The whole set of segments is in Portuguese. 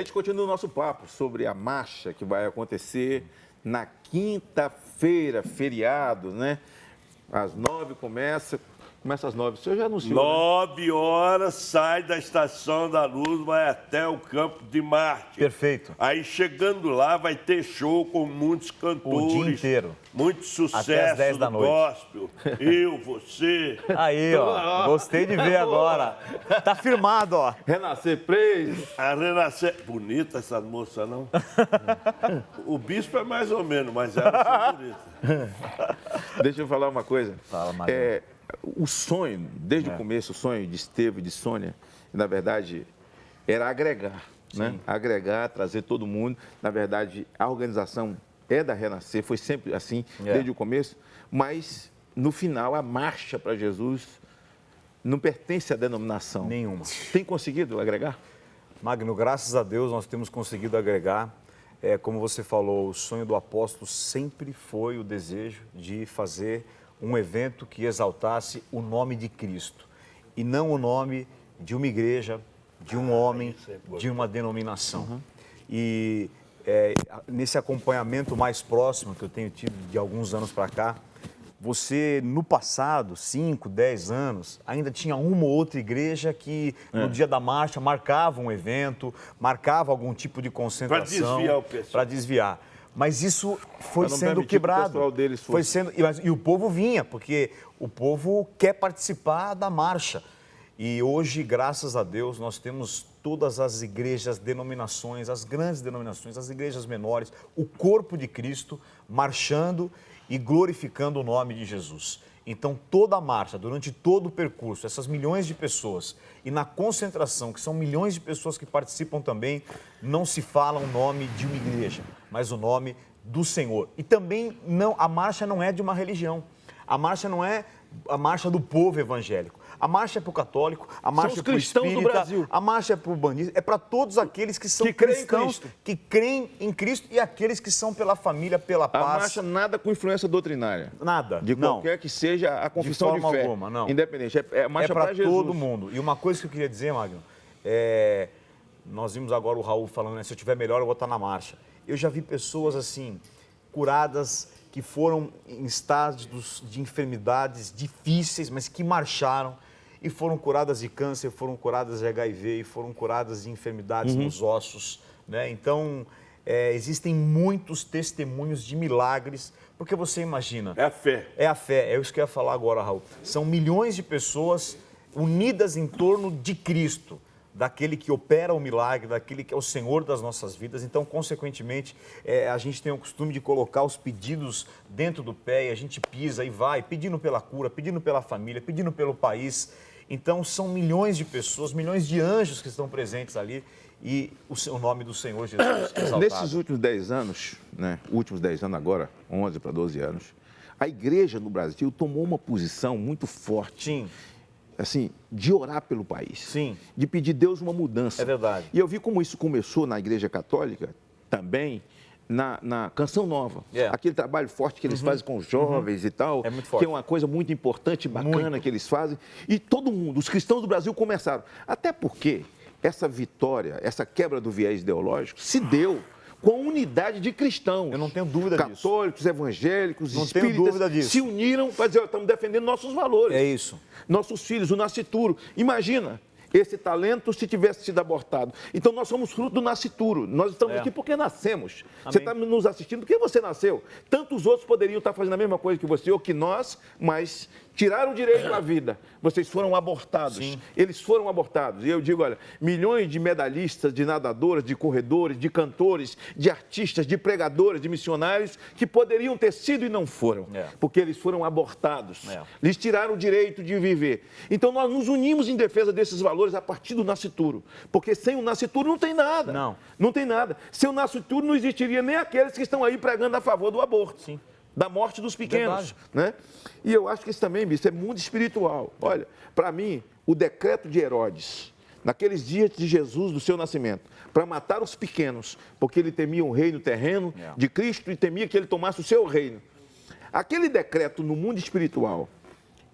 gente continua o nosso papo sobre a marcha que vai acontecer na quinta-feira, feriado, né? Às 9 começa às 9. O senhor já anunciou, 9 horas, sai da Estação da Luz, vai até o Campo de Marte. Perfeito. Aí, chegando lá, vai ter show com muitos cantores. O dia inteiro. Muito sucesso Até às 10 da do noite. gospel. Eu, você. Aí, ó. Gostei de ver agora. Tá firmado, ó. Renascer Praise. A Renascer... Bonita essa moça, não? O bispo é mais ou menos, mas ela é bonita. Deixa eu falar uma coisa. Fala, Magno. O sonho, desde o começo, o sonho de Estevão e de Sônia, na verdade, era agregar, né? Agregar, trazer todo mundo. Na verdade, a organização é da Renascer, foi sempre assim, desde o começo, mas, no final, a marcha para Jesus não pertence à denominação. Nenhuma. Tem conseguido agregar? Magno, graças a Deus nós temos conseguido agregar. Como você falou, o sonho do apóstolo sempre foi o desejo de fazer um evento que exaltasse o nome de Cristo e não o nome de uma igreja, de um homem, de uma denominação. E nesse acompanhamento mais próximo que eu tenho tido de alguns anos para cá, você, no passado, 5, 10 anos, ainda tinha uma ou outra igreja que, no dia da marcha, marcava um evento, marcava algum tipo de concentração. Para desviar o pessoal. Para desviar. Mas isso foi não sendo permitir que o quebrado. pessoal deles fosse. Foi sendo, e o povo vinha, porque o povo quer participar da marcha. E hoje, graças a Deus, nós temos todas as igrejas, denominações, as grandes denominações, as igrejas menores, o corpo de Cristo marchando e glorificando o nome de Jesus. Então, toda a marcha, durante todo o percurso, essas milhões de pessoas, e na concentração, que são milhões de pessoas que participam também, não se fala o nome de uma igreja, mas o nome do Senhor. E também a marcha não é de uma religião, a marcha não é a marcha do povo evangélico. A marcha é para o católico, a marcha é para o espírita, a marcha é para o banista, é para todos aqueles que são cristãos, que creem em Cristo e aqueles que são pela família, pela paz. A marcha nada com influência doutrinária. Nada. De qualquer que seja a confissão de fé. Alguma, não. Independente. É marcha para Jesus. Todo mundo. E uma coisa que eu queria dizer, Magno, nós vimos agora o Raul falando, né, se eu estiver melhor eu vou estar na marcha. Eu já vi pessoas assim, curadas, que foram em estágios de enfermidades difíceis, mas que marcharam e foram curadas de câncer, foram curadas de HIV e foram curadas de enfermidades nos ossos, né? Então, existem muitos testemunhos de milagres, porque você imagina... É a fé. É a fé, é isso que eu ia falar agora, Raul. São milhões de pessoas unidas em torno de Cristo, daquele que opera o milagre, daquele que é o Senhor das nossas vidas. Então, consequentemente, a gente tem o costume de colocar os pedidos dentro do pé e a gente pisa e vai, pedindo pela cura, pedindo pela família, pedindo pelo país. Então, são milhões de pessoas, milhões de anjos que estão presentes ali e o nome do Senhor Jesus exaltado. Nesses últimos 10 anos, né, últimos 10 anos agora, 11 para 12 anos, a igreja no Brasil tomou uma posição muito forte. Sim. Assim, de orar pelo país. Sim. De pedir a Deus uma mudança. É verdade. E eu vi como isso começou na Igreja Católica, também, na Canção Nova. Aquele trabalho forte que eles fazem com os jovens e tal. É muito forte. Que é uma coisa muito importante e bacana que eles fazem. E todo mundo, os cristãos do Brasil começaram. Até porque essa vitória, essa quebra do viés ideológico, se deu com a unidade de cristãos. Eu não tenho dúvida disso. Católicos, evangélicos, não tenho dúvida disso. Se uniram para dizer, estamos defendendo nossos valores. É isso. Nossos filhos, o nascituro. Imagina esse talento se tivesse sido abortado. Então, nós somos fruto do nascituro. Nós estamos aqui porque nascemos. Amém. Você está nos assistindo porque você nasceu. Tantos outros poderiam estar fazendo a mesma coisa que você ou que nós, mas tiraram o direito à vida. Vocês foram abortados. Sim. Eles foram abortados. E eu digo, olha, milhões de medalhistas, de nadadoras, de corredores, de cantores, de artistas, de pregadores, de missionários, que poderiam ter sido e não foram. Porque eles foram abortados. Lhes tiraram o direito de viver. Então, nós nos unimos em defesa desses valores a partir do nascituro. Porque sem o nascituro não tem nada. Não tem nada. Sem o nascituro não existiria nem aqueles que estão aí pregando a favor do aborto. Sim. Da morte dos pequenos, né? E eu acho que isso também, isso é mundo espiritual. Olha, para mim, o decreto de Herodes, naqueles dias de Jesus, do seu nascimento, para matar os pequenos, porque ele temia um reino terreno de Cristo e temia que ele tomasse o seu reino. Aquele decreto no mundo espiritual,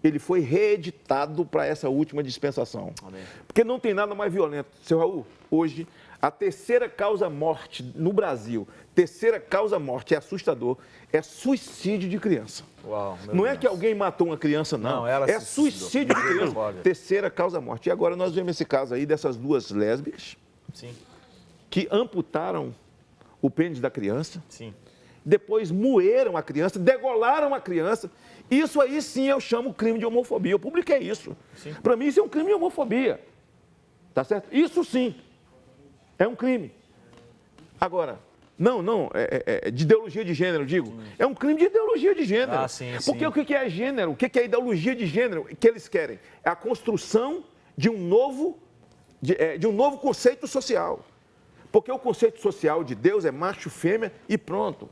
ele foi reeditado para essa última dispensação. Amém. Porque não tem nada mais violento. Seu Raul, hoje, A terceira causa morte no Brasil, terceira causa morte, é assustador, é suicídio de criança. Uau, não é que alguém matou uma criança, não. Ela é suicídio de criança. Terceira causa morte. E agora nós vemos esse caso aí dessas duas lésbicas. Sim. Que amputaram o pênis da criança. Sim. Depois moeram a criança, degolaram a criança. Isso aí sim eu chamo crime de homofobia. Eu publiquei isso. Para mim isso é um crime de homofobia. Tá certo? Isso sim é um crime. Agora, é de ideologia de gênero, eu digo. É um crime de ideologia de gênero. Porque o que é gênero? O que é ideologia de gênero que eles querem? É a construção de um novo conceito social. Porque o conceito social de Deus é macho, fêmea e pronto.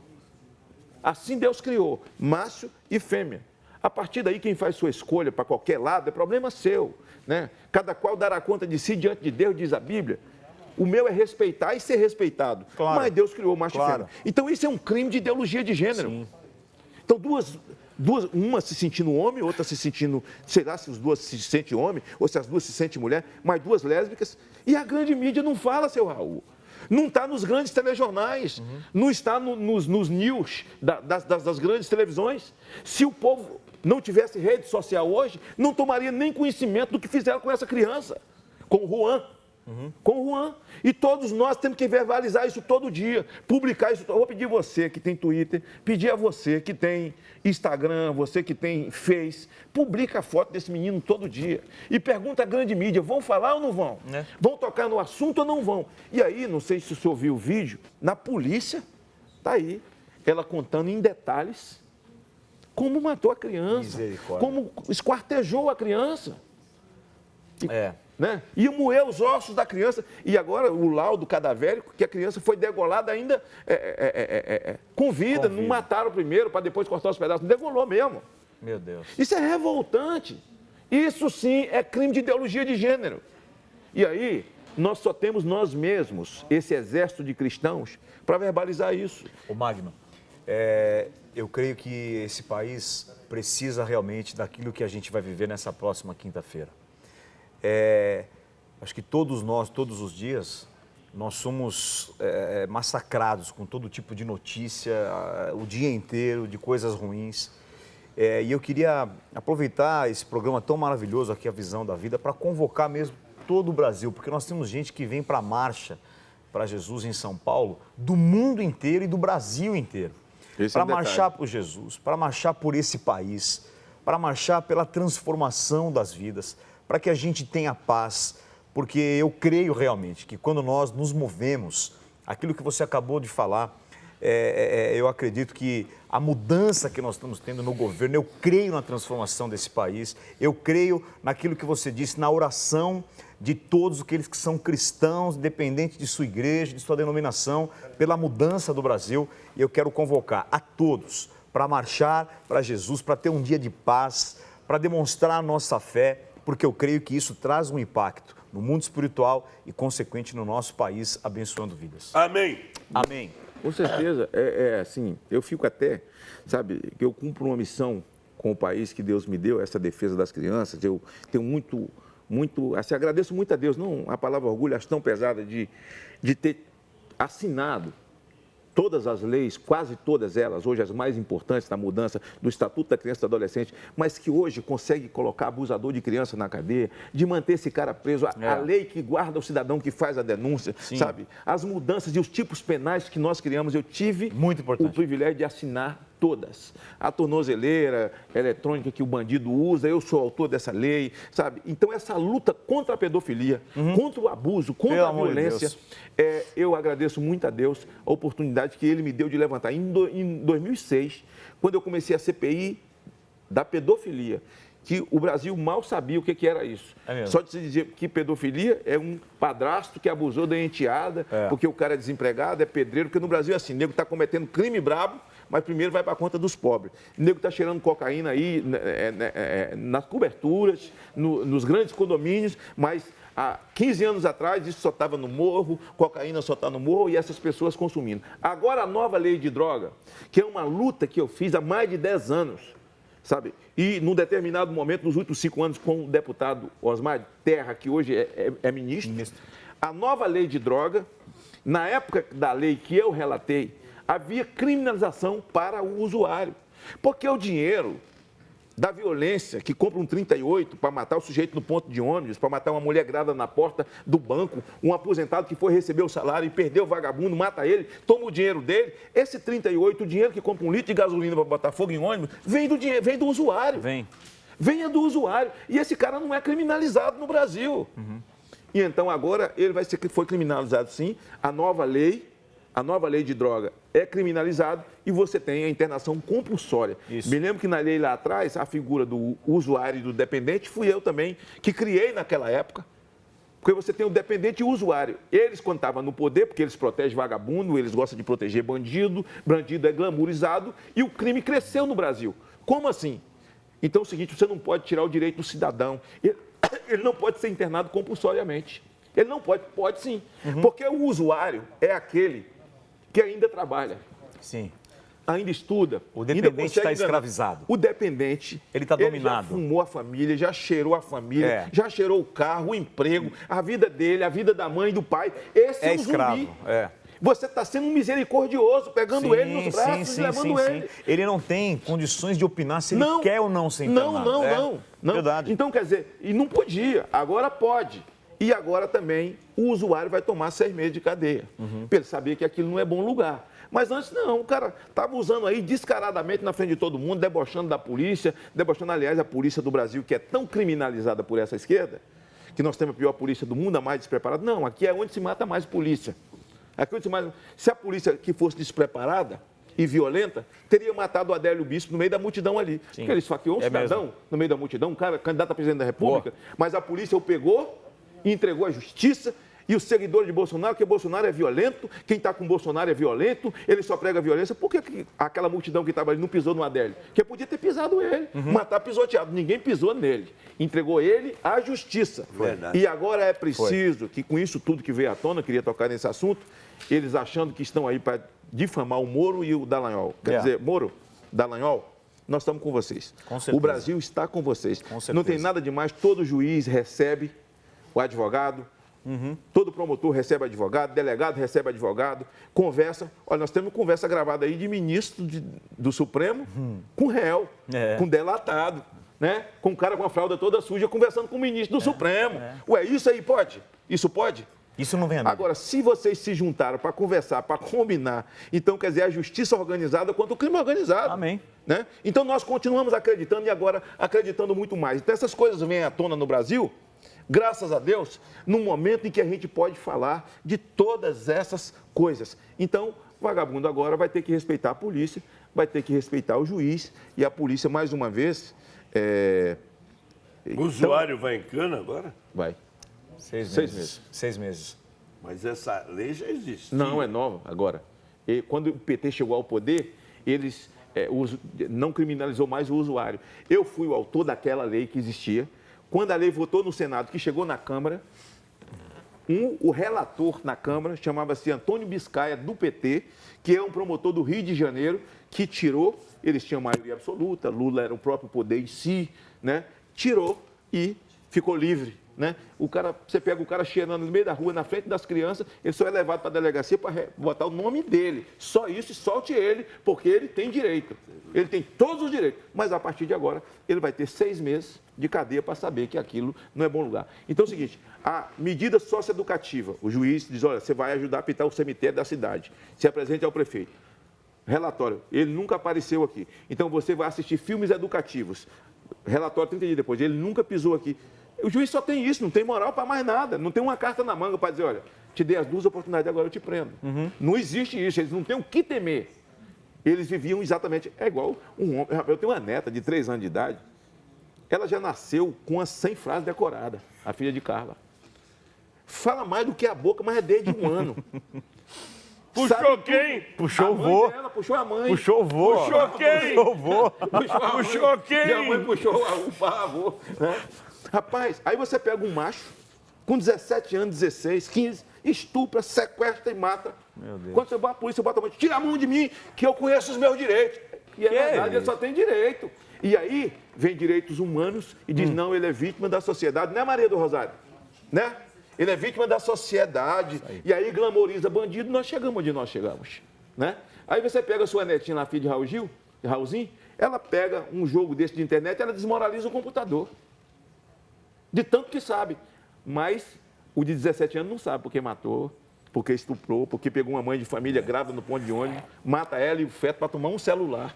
Assim Deus criou, macho e fêmea. A partir daí, quem faz sua escolha para qualquer lado é problema seu, né? Cada qual dará conta de si diante de Deus, diz a Bíblia. O meu é respeitar e ser respeitado. Claro. Mas Deus criou macho e fêmea. Então isso é um crime de ideologia de gênero. Sim. Então uma se sentindo homem, outra se sentindo, sei lá se as duas se sentem homem ou se as duas se sentem mulher, mas duas lésbicas. E a grande mídia não fala, seu Raul. Não está nos grandes telejornais, não está nos news das grandes televisões. Se o povo não tivesse rede social hoje, não tomaria nem conhecimento do que fizeram com essa criança, com o Juan. Com o Juan. E todos nós temos que verbalizar isso todo dia, publicar isso. Eu vou pedir você que tem Twitter, pedir a você que tem Instagram, você que tem Face, publica a foto desse menino todo dia e pergunta à grande mídia, vão falar ou não vão? Vão tocar no assunto ou não vão? E aí, não sei se você ouviu o vídeo, na polícia, tá aí, ela contando em detalhes como matou a criança, como esquartejou a criança. Né? E moer os ossos da criança. E agora o laudo cadavérico, que a criança foi degolada ainda com vida. Não mataram primeiro para depois cortar os pedaços. Degolou mesmo. Meu Deus. Isso é revoltante. Isso sim é crime de ideologia de gênero. E aí, nós só temos nós mesmos, esse exército de cristãos, para verbalizar isso. Ô Magno, eu creio que esse país precisa realmente daquilo que a gente vai viver nessa próxima quinta-feira. Acho que todos nós, todos os dias, nós somos massacrados com todo tipo de notícia, o dia inteiro, de coisas ruins. E eu queria aproveitar esse programa tão maravilhoso aqui, A Visão da Vida, para convocar mesmo todo o Brasil, porque nós temos gente que vem para a marcha para Jesus em São Paulo, do mundo inteiro e do Brasil inteiro. Para marchar por Jesus, para marchar por esse país, para marchar pela transformação das vidas, para que a gente tenha paz, porque eu creio realmente que quando nós nos movemos, aquilo que você acabou de falar, eu acredito que a mudança que nós estamos tendo no governo, eu creio na transformação desse país, eu creio naquilo que você disse, na oração de todos aqueles que são cristãos, independente de sua igreja, de sua denominação, pela mudança do Brasil, e eu quero convocar a todos para marchar para Jesus, para ter um dia de paz, para demonstrar a nossa fé, porque eu creio que isso traz um impacto no mundo espiritual e, consequente, no nosso país, abençoando vidas. Amém. Amém. Com certeza, assim, eu fico até, sabe, que eu cumpro uma missão com o país que Deus me deu, essa defesa das crianças, eu tenho muito, assim, agradeço muito a Deus, não a palavra orgulho, acho tão pesada de ter assinado todas as leis, quase todas elas, hoje as mais importantes da mudança do Estatuto da Criança e do Adolescente, mas que hoje consegue colocar abusador de criança na cadeia, de manter esse cara preso, a lei que guarda o cidadão que faz a denúncia, sabe? As mudanças e os tipos penais que nós criamos, eu tive o privilégio de assinar todas. A tornozeleira eletrônica que o bandido usa, eu sou autor dessa lei, sabe? Então, essa luta contra a pedofilia, contra o abuso, contra a violência, eu agradeço muito a Deus a oportunidade que Ele me deu de levantar. Em 2006, quando eu comecei a CPI da pedofilia, que o Brasil mal sabia o que era isso. Só de se dizer que pedofilia é um padrasto que abusou da enteada, porque o cara é desempregado, é pedreiro, porque no Brasil é assim, o nego está cometendo crime brabo, mas primeiro vai para a conta dos pobres. O nego está cheirando cocaína aí nas coberturas, nos grandes condomínios, mas há 15 anos atrás isso só estava no morro, cocaína só está no morro e essas pessoas consumindo. Agora a nova lei de droga, que é uma luta que eu fiz há mais de 10 anos, sabe? E num determinado momento, nos últimos 5 anos, com o deputado Osmar Terra, que hoje é ministro, a nova lei de droga Na época da lei que eu relatei, havia criminalização para o usuário. Porque o dinheiro da violência, que compra um 38 para matar o sujeito no ponto de ônibus, para matar uma mulher grávida na porta do banco, um aposentado que foi receber o salário e perdeu o vagabundo, mata ele, toma o dinheiro dele. Esse 38, o dinheiro que compra 1 litro de gasolina para botar fogo em ônibus, vem do usuário. Venha do usuário. E esse cara não é criminalizado no Brasil. E então agora ele foi criminalizado sim, a nova lei de droga é criminalizado e você tem a internação compulsória. Isso. Me lembro que na lei lá atrás, a figura do usuário e do dependente, fui eu também que criei naquela época. Porque você tem o dependente e o usuário. Eles, quando estavam no poder, porque eles protegem vagabundo, eles gostam de proteger bandido, bandido é glamourizado, e o crime cresceu no Brasil. Como assim? Então é o seguinte, você não pode tirar o direito do cidadão. Ele não pode ser internado compulsoriamente. Ele não pode sim. Porque o usuário é aquele que ainda trabalha. Sim. Ainda estuda. O dependente está escravizado. O dependente. Ele está dominado. Já fumou a família, já cheirou a família, já cheirou o carro, o emprego, a vida dele, a vida da mãe e do pai. Esse é o escravo. zumbi. É. Você está sendo um misericordioso, pegando ele nos braços e levando ele. Ele não tem condições de opinar se ele quer ou não ser internado. Não. Verdade. Então, quer dizer, e não podia, agora pode. E agora também o usuário vai tomar 6 meses de cadeia. Para ele saber que aquilo não é bom lugar. Mas antes não, o cara estava usando aí descaradamente na frente de todo mundo, debochando da polícia, debochando, aliás, a polícia do Brasil, que é tão criminalizada por essa esquerda, que nós temos a pior polícia do mundo, a mais despreparada. Não, aqui é onde se mata mais polícia. Aqui é onde se mata... Se a polícia que fosse despreparada e violenta, teria matado o Adélio Bispo no meio da multidão ali. Sim. Porque ele esfaqueou um cidadão no meio da multidão, um cara candidato a presidente da República, mas a polícia o pegou e entregou à justiça, e os seguidores de Bolsonaro, que Bolsonaro é violento, quem está com Bolsonaro é violento, ele só prega violência. Por que aquela multidão que estava ali não pisou no Adélio? Porque podia ter pisado ele, matar pisoteado. Ninguém pisou nele. Entregou ele à justiça. Verdade. E agora é preciso que, com isso tudo que veio à tona, eu queria tocar nesse assunto, eles achando que estão aí para difamar o Moro e o Dallagnol. Quer dizer, Moro, Dallagnol, nós estamos com vocês. Com certeza. O Brasil está com vocês. Com certeza. Não tem nada demais, todo juiz recebe o advogado, todo promotor recebe advogado, delegado recebe advogado, conversa. Olha, nós temos conversa gravada aí de ministro do Supremo com réu, com delatado, né? Com um cara com a fralda toda suja conversando com o ministro do Supremo. Ué, isso aí pode? Isso pode? Isso não vem a mim. Agora, se vocês se juntaram para conversar, para combinar, então quer dizer a justiça organizada contra o crime organizado. Amém. Né? Então nós continuamos acreditando e agora acreditando muito mais. Então essas coisas vêm à tona no Brasil, graças a Deus, num momento em que a gente pode falar de todas essas coisas. Então, o vagabundo agora vai ter que respeitar a polícia, vai ter que respeitar o juiz e a polícia, mais uma vez... O usuário vai em cana agora? Vai. 6 meses. 6 meses. Mas essa lei já existe. Não, é nova agora. E quando o PT chegou ao poder, eles não criminalizou mais o usuário. Eu fui o autor daquela lei que existia. Quando a lei votou no Senado, que chegou na Câmara, o relator na Câmara chamava-se Antônio Biscaia, do PT, que é um promotor do Rio de Janeiro, que tirou, eles tinham maioria absoluta, Lula era o próprio poder em si, né? Tirou e ficou livre. Né? Você pega o cara cheirando no meio da rua, na frente das crianças, ele só é levado para a delegacia para botar o nome dele. Só isso e solte ele, porque ele tem direito. Ele tem todos os direitos. Mas a partir de agora, ele vai ter 6 meses de cadeia para saber que aquilo não é bom lugar. Então é o seguinte, a medida socioeducativa, o juiz diz, olha, você vai ajudar a pintar o cemitério da cidade. Se apresente ao prefeito. Relatório, ele nunca apareceu aqui. Então você vai assistir filmes educativos. Relatório 30 dias depois, ele nunca pisou aqui. O juiz só tem isso, não tem moral para mais nada. Não tem uma carta na manga para dizer, olha, te dei as 2 oportunidades, agora eu te prendo. Não existe isso, eles não têm o que temer. Eles viviam exatamente, é igual um homem. Eu tenho uma neta de 3 anos de idade, ela já nasceu com as 100 frases decoradas, a filha de Carla. Fala mais do que a boca, mas é desde 1 ano. Puxou quem? Puxou o vô. Ela puxou a mãe. Puxou o vô. Puxou quem? Puxou o vô. Puxou quem? Minha mãe puxou o avô. Né? Rapaz, aí você pega um macho com 17 anos, 16, 15, estupra, sequestra e mata. Meu Deus. Quando você vai à polícia, bota a mão, tira a mão de mim, que eu conheço os meus direitos. E é verdade, ele só tem direito. E aí vem direitos humanos e diz, não, ele é vítima da sociedade. Não é Maria do Rosário? Né? Ele é vítima da sociedade. E aí glamoriza bandido, nós chegamos onde nós chegamos. Né? Aí você pega a sua netinha lá, filha de Raulzinho, ela pega um jogo desse de internet e ela desmoraliza o computador. De tanto que sabe. Mas o de 17 anos não sabe porque matou, porque estuprou, porque pegou uma mãe de família grávida no ponto de ônibus, mata ela e o feto para tomar um celular,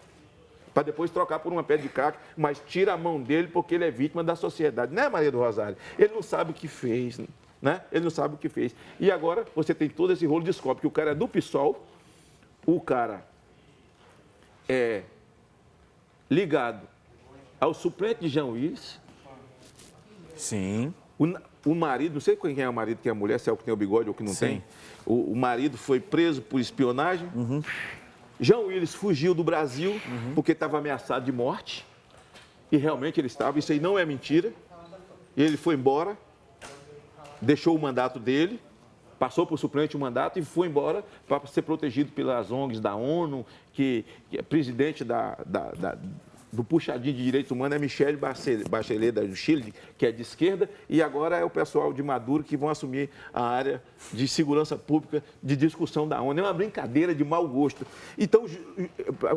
para depois trocar por uma pedra de caca, mas tira a mão dele porque ele é vítima da sociedade. Né, Maria do Rosário? Ele não sabe o que fez, né? Ele não sabe o que fez. E agora você tem todo esse rolo, descobre que o cara é do PSOL, o cara é ligado ao suplente de Jean Willis. Sim. O marido, não sei quem é o marido, quem é a mulher, se é o que tem o bigode ou que não tem. O marido foi preso por espionagem. Jean Willis fugiu do Brasil porque estava ameaçado de morte. E realmente ele estava, isso aí não é mentira. Ele foi embora, deixou o mandato dele, passou por suplente o mandato e foi embora para ser protegido pelas ONGs da ONU, que é presidente do puxadinho de direitos humanos é Michelle Bachelet, do Chile, que é de esquerda, e agora é o pessoal de Maduro que vão assumir a área de segurança pública de discussão da ONU. É uma brincadeira de mau gosto. Então,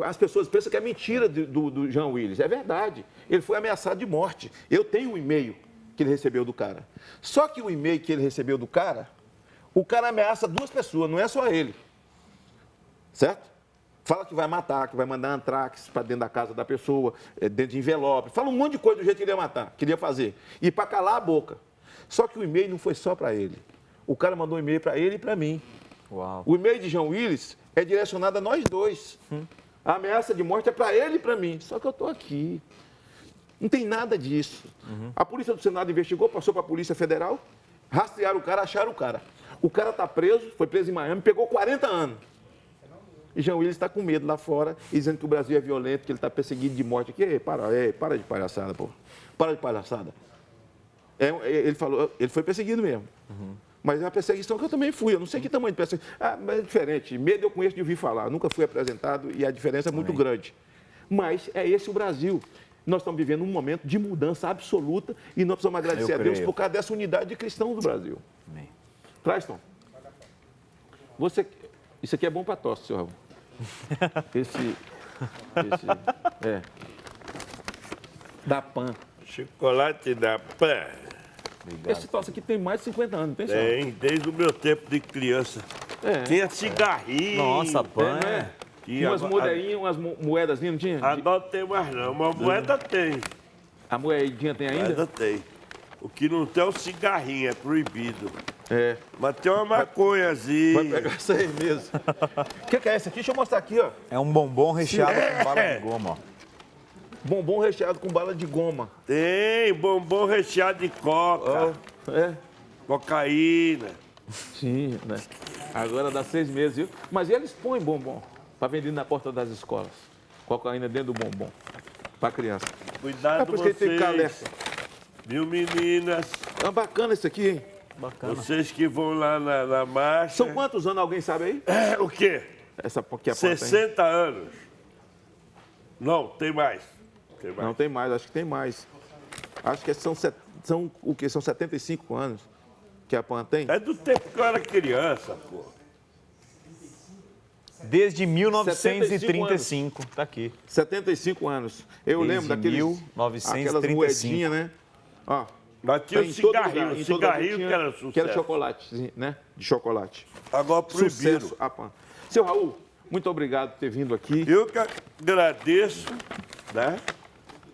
as pessoas pensam que é mentira do Jean Willis. É verdade. Ele foi ameaçado de morte. Eu tenho um e-mail que ele recebeu do cara. Só que o e-mail que ele recebeu do cara, o cara ameaça duas pessoas, não é só ele. Certo? Fala que vai matar, que vai mandar antrax para dentro da casa da pessoa, dentro de envelope. Fala um monte de coisa do jeito que ele ia matar, que ele ia fazer. E para calar a boca. Só que o e-mail não foi só para ele. O cara mandou um e-mail para ele e para mim. Uau. O e-mail de Jean Willis é direcionado a nós dois. A ameaça de morte é para ele e para mim. Só que eu estou aqui. Não tem nada disso. A Polícia do Senado investigou, passou para a Polícia Federal, rastrearam o cara, acharam o cara. O cara está preso, foi preso em Miami, pegou 40 anos. E Jean Willis está com medo lá fora, dizendo que o Brasil é violento, que ele está perseguido de morte aqui. Para de palhaçada, pô. Para de palhaçada. Ele falou, ele foi perseguido mesmo. Mas é uma perseguição que eu também fui. Eu não sei que tamanho de perseguição. Mas é diferente. Medo eu conheço de ouvir falar. Eu nunca fui apresentado e a diferença é muito grande. Mas é esse o Brasil. Nós estamos vivendo um momento de mudança absoluta e nós precisamos agradecer a Deus por causa dessa unidade de cristãos do Brasil. Amém. Cláston, isso aqui é bom para tosse, senhor Raul. Da PAN. Chocolate da PAN. Esse tosse aqui tem mais de 50 anos, não tem, senhor? Tem, desde o meu tempo de criança. Tinha cigarrinho. Nossa, PAN, né? Umas moedinhas, umas moedas, não tinha? Não tem mais não, uma moeda tem. A moedinha tem ainda? Moeda tem. O que não tem é o cigarrinho, é proibido. É. Mas tem uma maconhazinha. Vai pegar isso aí mesmo. O que é esse aqui? Deixa eu mostrar aqui, ó. É um bombom recheado com bala de goma, ó. Bombom recheado com bala de goma. Tem bombom recheado de coca. Cocaína. Sim, né? Agora dá 6 meses, viu? Mas eles põem bombom para vender na porta das escolas. Cocaína dentro do bombom. Para criança. Cuidado por isso que ele tem que ficar vocês. Viu, meninas? É bacana isso aqui, hein? Bacana. Vocês que vão lá na marcha. São quantos anos, alguém sabe aí? O quê? Essa que é a planta, hein? 60 anos. Não, tem mais. Não, tem mais, acho que tem mais. Acho que são o quê? São 75 anos que a PAN tem? É do tempo que eu era criança, pô. Desde 1935, tá aqui. 75 anos. Eu Desde lembro daqueles... 1935. Aquelas moedinhas, né? Ó. Mas tinha o em todo lugar, cigarrinho, em o todo lugar cigarrinho tinha, que era sucesso. Que era chocolate, né? De chocolate. Agora proibiram. Sucesso, a PAN. Seu Raul, muito obrigado por ter vindo aqui. Eu que agradeço, né?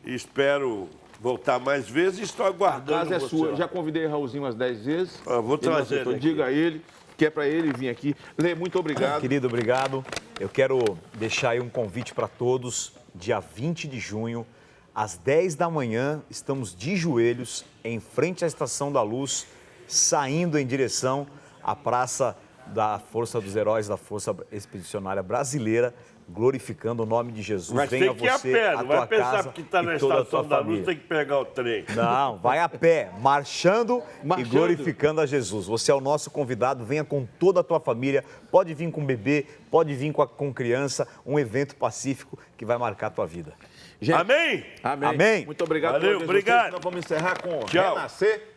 Espero voltar mais vezes e estou A aguardando casa é você sua. lá. Já convidei o Raulzinho umas 10 vezes. Vou Ele não trazer aceitou. ele aqui. Diga a ele que é para ele vir aqui. Lê, muito obrigado. Querido, obrigado. Eu quero deixar aí um convite para todos. Dia 20 de junho, às 10 da manhã, estamos de joelhos em frente à Estação da Luz, saindo em direção à Praça da Força dos Heróis da Força Expedicionária Brasileira, glorificando o nome de Jesus. Mas Venha tem que ir a você, pé, a não tua vai pensar casa que está na e toda a Estação tua da família. Luz, tem que pegar o trem. Não, vai a pé, marchando e Marchando. glorificando a Jesus. Você é o nosso convidado, venha com toda a tua família, pode vir com bebê, pode vir com criança, um evento pacífico que vai marcar a tua vida. Gente, Amém? Amém. Amém. Muito obrigado. Valeu, pela audiência de vocês. obrigado. Nós vamos encerrar com Tchau. Renascer.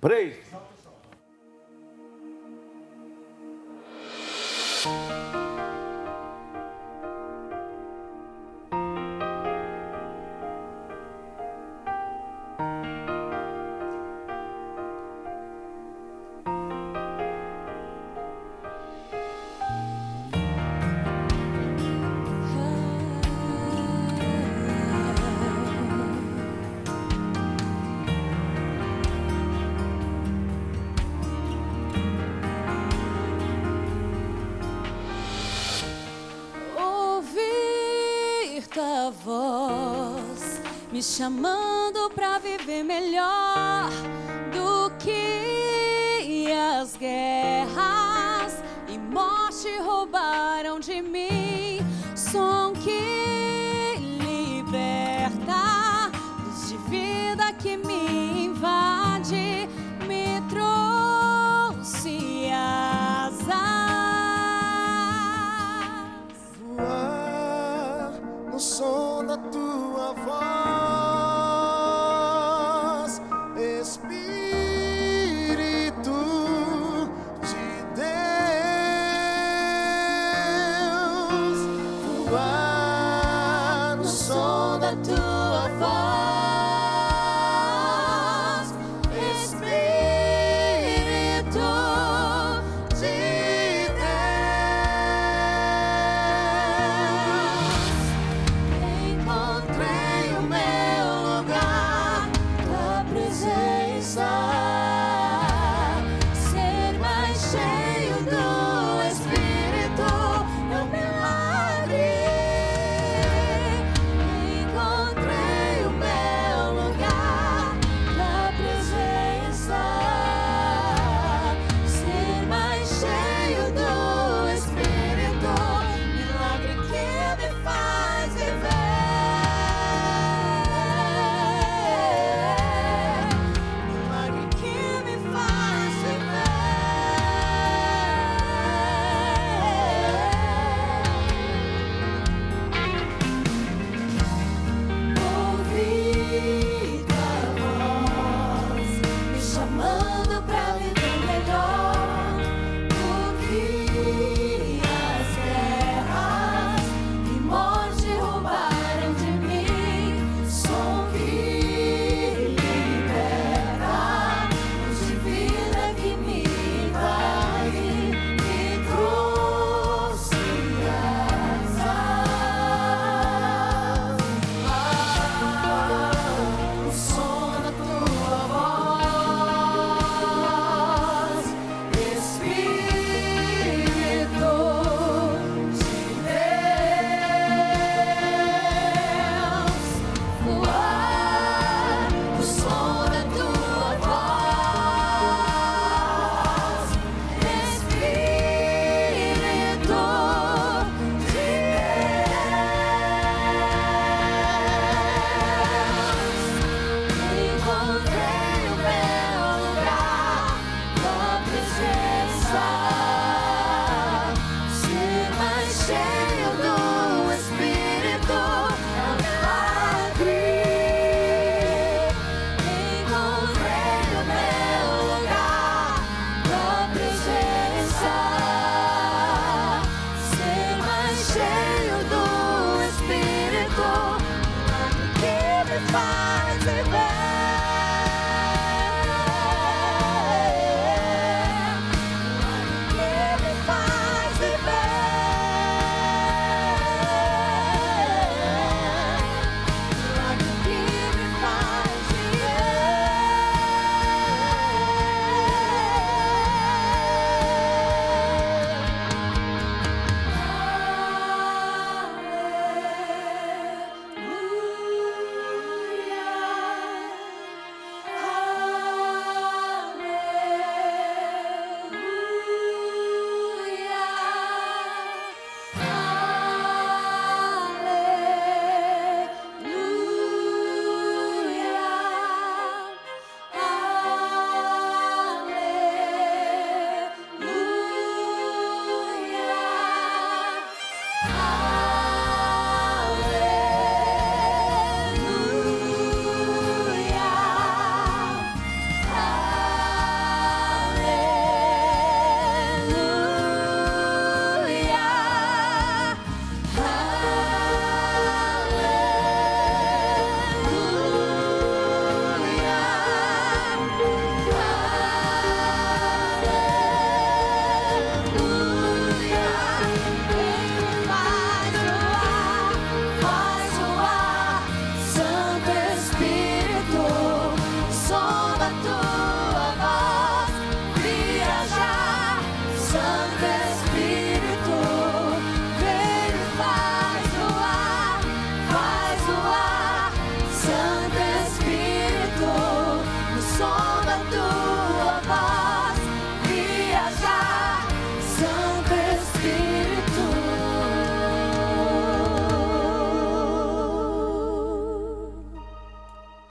Praise. voz me chamando pra viver melhor do que as guerras e morte roubaram de mim. Som que liberta, luz de vida que me invade.